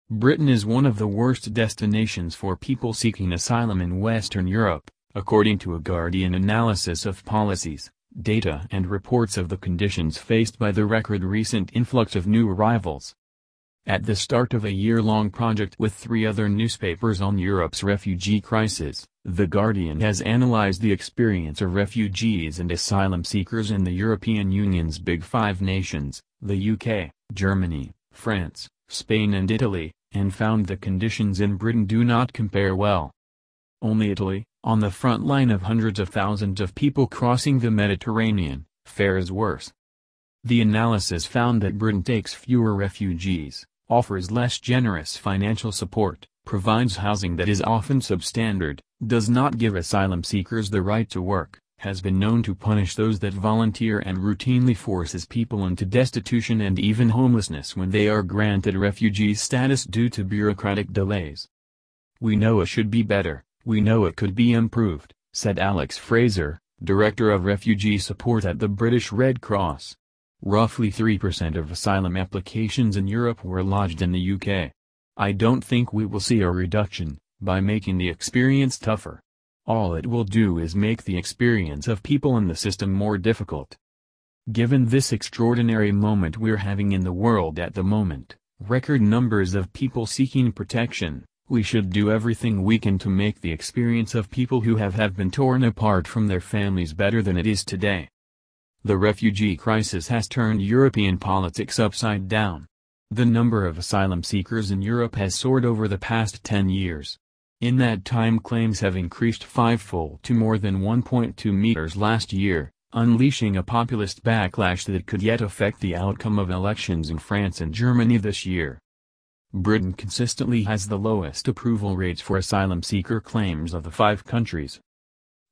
Britain is one of the worst destinations for people seeking asylum in Western Europe, according to a Guardian analysis of policies, data and reports of the conditions faced by the record recent influx of new arrivals. At the start of a year-long project with 3 other newspapers on Europe's refugee crisis, The Guardian has analyzed the experience of refugees and asylum seekers in the European Union's Big Five nations, the UK, Germany, France, Spain and Italy, and found the conditions in Britain do not compare well. Only Italy, on the front line of hundreds of thousands of people crossing the Mediterranean, fares worse. The analysis found that Britain takes fewer refugees, offers less generous financial support, provides housing that is often substandard, does not give asylum seekers the right to work, has been known to punish those that volunteer and routinely forces people into destitution and even homelessness when they are granted refugee status due to bureaucratic delays. "We know it should be better, we know it could be improved," said Alex Fraser, Director of Refugee Support at the British Red Cross. Roughly 3% of asylum applications in Europe were lodged in the UK. "I don't think we will see a reduction, by making the experience tougher. All it will do is make the experience of people in the system more difficult." Given this extraordinary moment we're having in the world at the moment, record numbers of people seeking protection, we should do everything we can to make the experience of people who have been torn apart from their families better than it is today. The refugee crisis has turned European politics upside down. The number of asylum seekers in Europe has soared over the past 10 years. In that time claims have increased fivefold to more than 1.2 million last year, unleashing a populist backlash that could yet affect the outcome of elections in France and Germany this year. Britain consistently has the lowest approval rates for asylum seeker claims of the 5 countries.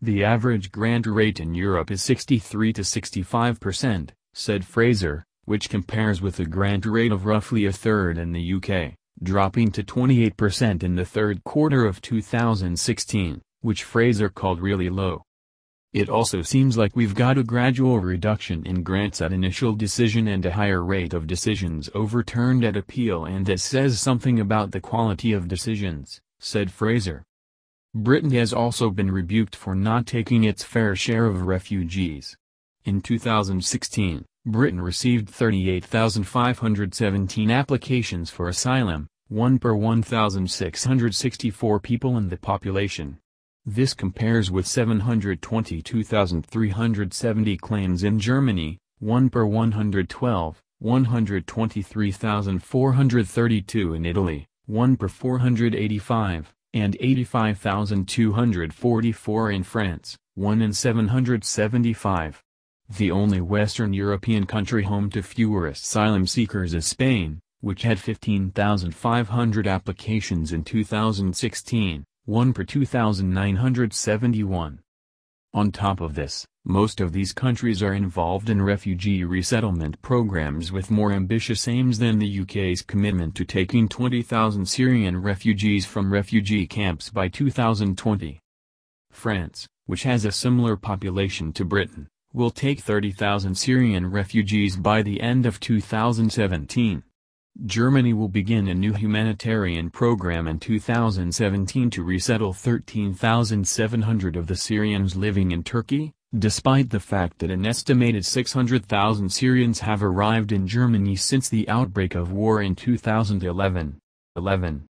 The average grant rate in Europe is 63 to 65%, said Fraser, which compares with a grant rate of roughly a third in the UK, dropping to 28% in the third quarter of 2016, which Fraser called really low. "It also seems like we've got a gradual reduction in grants at initial decision and a higher rate of decisions overturned at appeal, and that says something about the quality of decisions," said Fraser. Britain has also been rebuked for not taking its fair share of refugees. In 2016, Britain received 38,517 applications for asylum, 1 per 1,664 people in the population. This compares with 722,370 claims in Germany, 1 per 112, 123,432 in Italy, 1 per 485, and 85,244 in France, 1 in 775. The only Western European country home to fewer asylum seekers is Spain, which had 15,500 applications in 2016, 1 per 2,971. On top of this, most of these countries are involved in refugee resettlement programs with more ambitious aims than the UK's commitment to taking 20,000 Syrian refugees from refugee camps by 2020. France, which has a similar population to Britain, will take 30,000 Syrian refugees by the end of 2017. Germany will begin a new humanitarian program in 2017 to resettle 13,700 of the Syrians living in Turkey, despite the fact that an estimated 600,000 Syrians have arrived in Germany since the outbreak of war in 2011.